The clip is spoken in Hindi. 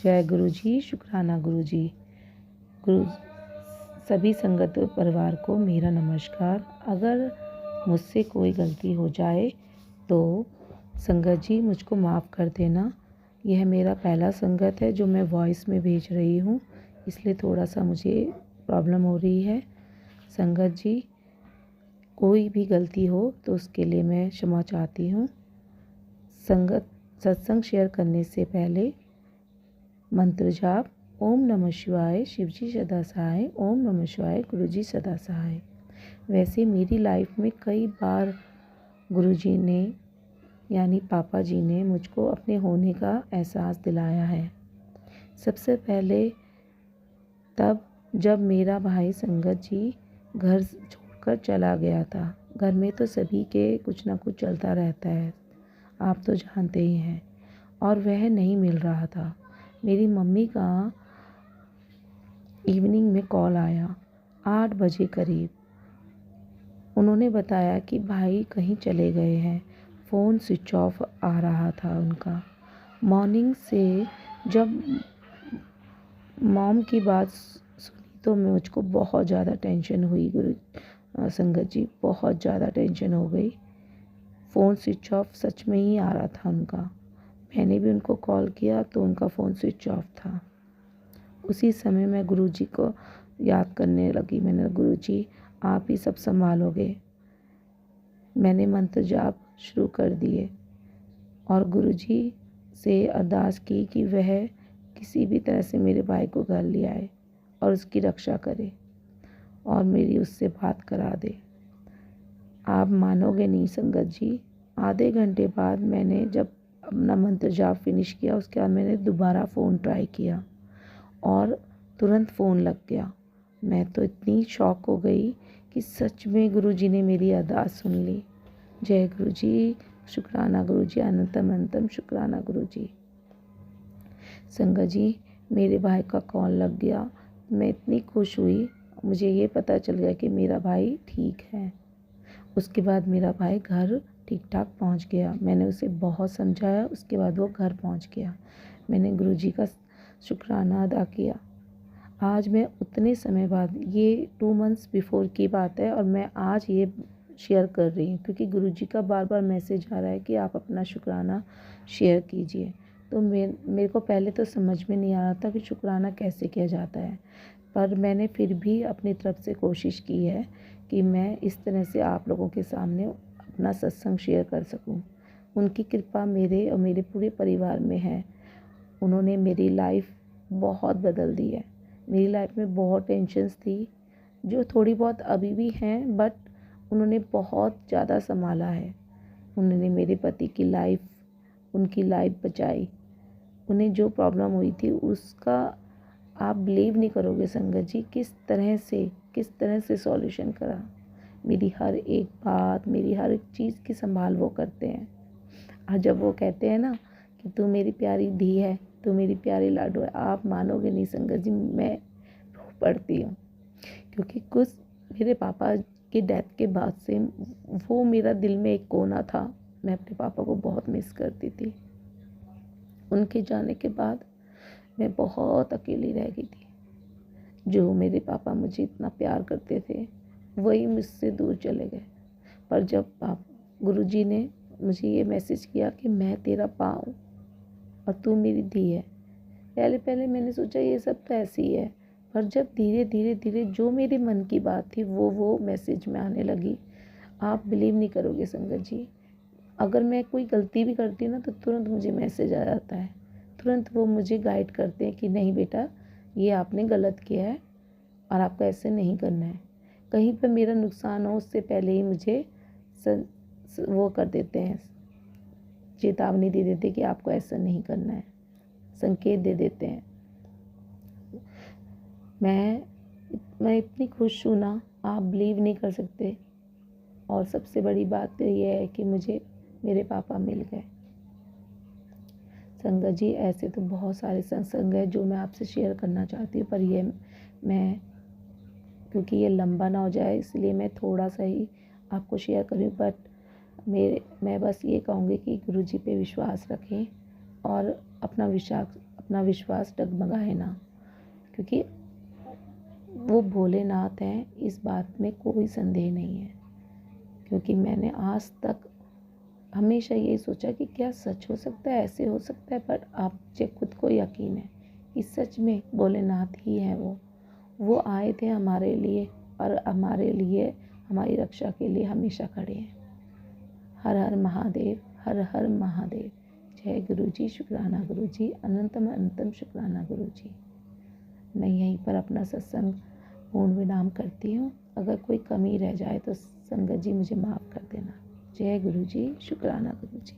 जय गुरु जी, शुक्राना गुरु जी। गुरु सभी संगत परिवार को मेरा नमस्कार। अगर मुझसे कोई गलती हो जाए तो संगत जी मुझको माफ़ कर देना। यह मेरा पहला संगत है जो मैं वॉइस में भेज रही हूँ, इसलिए थोड़ा सा मुझे प्रॉब्लम हो रही है। संगत जी कोई भी गलती हो तो उसके लिए मैं क्षमा चाहती हूँ। संगत सत्संग शेयर करने से पहले मंत्र जाप ओम नमः शिवाय, शिवजी सदा सहाय, ओम नमः शिवाय, गुरुजी सदा सहाय। वैसे मेरी लाइफ में कई बार गुरुजी ने यानी पापा जी ने मुझको अपने होने का एहसास दिलाया है। सबसे पहले तब जब मेरा भाई संगत जी घर छोड़कर चला गया था। घर में तो सभी के कुछ ना कुछ चलता रहता है, आप तो जानते ही हैं। और वह नहीं मिल रहा था। मेरी मम्मी का इवनिंग में कॉल आया 8 बजे करीब। उन्होंने बताया कि भाई कहीं चले गए हैं। फ़ोन स्विच ऑफ आ रहा था उनका। मॉर्निंग से जब मॉम की बात सुनी तो मुझको बहुत ज़्यादा टेंशन हुई संगत जी, बहुत ज़्यादा टेंशन हो गई। फ़ोन स्विच ऑफ सच में ही आ रहा था उनका। मैंने भी उनको कॉल किया तो उनका फ़ोन स्विच ऑफ था। उसी समय मैं गुरुजी को याद करने लगी। मैंने गुरुजी आप ही सब संभालोगे। मैंने मंत्र जाप शुरू कर दिए और गुरुजी से अरदास की कि वह किसी भी तरह से मेरे भाई को घर ले आए और उसकी रक्षा करे और मेरी उससे बात करा दे। आप मानोगे नहीं संगत जी, आधे घंटे बाद मैंने जब अपना मंत्र जाप फिनिश किया, उसके बाद मैंने दोबारा फ़ोन ट्राई किया और तुरंत फ़ोन लग गया। मैं तो इतनी शॉक हो गई कि सच में गुरुजी ने मेरी अरदास सुन ली। जय गुरुजी, शुक्राना गुरुजी, अनंतम अनंतम शुक्राना गुरुजी। संगत जी मेरे भाई का कॉल लग गया। मैं इतनी खुश हुई, मुझे ये पता चल गया कि मेरा भाई ठीक है। उसके बाद मेरा भाई घर ठीक ठाक पहुंच गया। मैंने उसे बहुत समझाया, उसके बाद वो घर पहुंच गया। मैंने गुरुजी का शुक्राना अदा किया। आज मैं उतने समय बाद, ये 2 मंथ्स बिफोर की बात है और मैं आज ये शेयर कर रही हूँ क्योंकि गुरुजी का बार बार मैसेज आ रहा है कि आप अपना शुक्राना शेयर कीजिए। तो मेरे को पहले तो समझ में नहीं आ रहा था कि शुक्राना कैसे किया जाता है, पर मैंने फिर भी अपनी तरफ से कोशिश की है कि मैं इस तरह से आप लोगों के सामने अपना सत्संग शेयर कर सकूं। उनकी कृपा मेरे और मेरे पूरे परिवार में है। उन्होंने मेरी लाइफ बहुत बदल दी है। मेरी लाइफ में बहुत टेंशन्स थी जो थोड़ी बहुत अभी भी हैं, बट उन्होंने बहुत ज़्यादा संभाला है। उन्होंने मेरे पति की लाइफ, उनकी लाइफ बचाई। उन्हें जो प्रॉब्लम हुई थी उसका आप बिलीव नहीं करोगे संगत जी, किस तरह से सॉल्यूशन करा। मेरी हर एक बात, मेरी हर एक चीज़ की संभाल वो करते हैं। और जब वो कहते हैं ना कि तू मेरी प्यारी धी है, तू मेरी प्यारी लाडो है, आप मानोगे नहीं संगत जी, मैं रो पड़ती हूँ क्योंकि कुछ मेरे पापा की डेथ के बाद से वो मेरा दिल में एक कोना था। मैं अपने पापा को बहुत मिस करती थी। उनके जाने के बाद मैं बहुत अकेली रह गई थी। जो मेरे पापा मुझे इतना प्यार करते थे वही मुझसे दूर चले गए। पर जब गुरुजी ने मुझे ये मैसेज किया कि मैं तेरा पाँव और तू मेरी धी है, पहले मैंने सोचा ये सब तो ऐसे ही है, पर जब धीरे धीरे जो मेरे मन की बात थी वो मैसेज में आने लगी। आप बिलीव नहीं करोगे संगत जी, अगर मैं कोई गलती भी करती हूँ ना तो तुरंत मुझे मैसेज आ जाता है। तुरंत वो मुझे गाइड करते हैं कि नहीं बेटा, ये आपने गलत किया है और आपको ऐसे नहीं करना है। कहीं पर मेरा नुकसान हो उससे पहले ही मुझे वो कर देते हैं, चेतावनी दे देते कि आपको ऐसा नहीं करना है, संकेत दे देते हैं। मैं इतनी खुश हूँ ना, आप बिलीव नहीं कर सकते। और सबसे बड़ी बात तो ये है कि मुझे मेरे पापा मिल गए। संगत जी ऐसे तो बहुत सारे सत्संग है जो मैं आपसे शेयर करना चाहती हूँ, पर ये मैं क्योंकि ये लंबा ना हो जाए इसलिए मैं थोड़ा सा ही आपको शेयर करूँ। बट मैं बस ये कहूँगी कि गुरुजी पे विश्वास रखें और अपना अपना विश्वास डगमगाए ना, क्योंकि वो भोलेनाथ हैं, इस बात में कोई संदेह नहीं है। क्योंकि मैंने आज तक हमेशा यही सोचा कि क्या सच हो सकता है, ऐसे हो सकता है, पर आप मुझे खुद को यकीन है कि सच में भोलेनाथ ही हैं वो आए थे हमारे लिए और हमारे लिए, हमारी रक्षा के लिए हमेशा खड़े हैं। हर हर महादेव, हर हर महादेव। जय गुरुजी, शुक्राना गुरुजी, अनंतम अनंतम शुक्राना गुरुजी। मैं यहीं पर अपना सत्संग पूर्ण विराम करती हूँ। अगर कोई कमी रह जाए तो संगत जी मुझे माफ़ कर देना। जय गुरुजी, शुक्राना गुरुजी।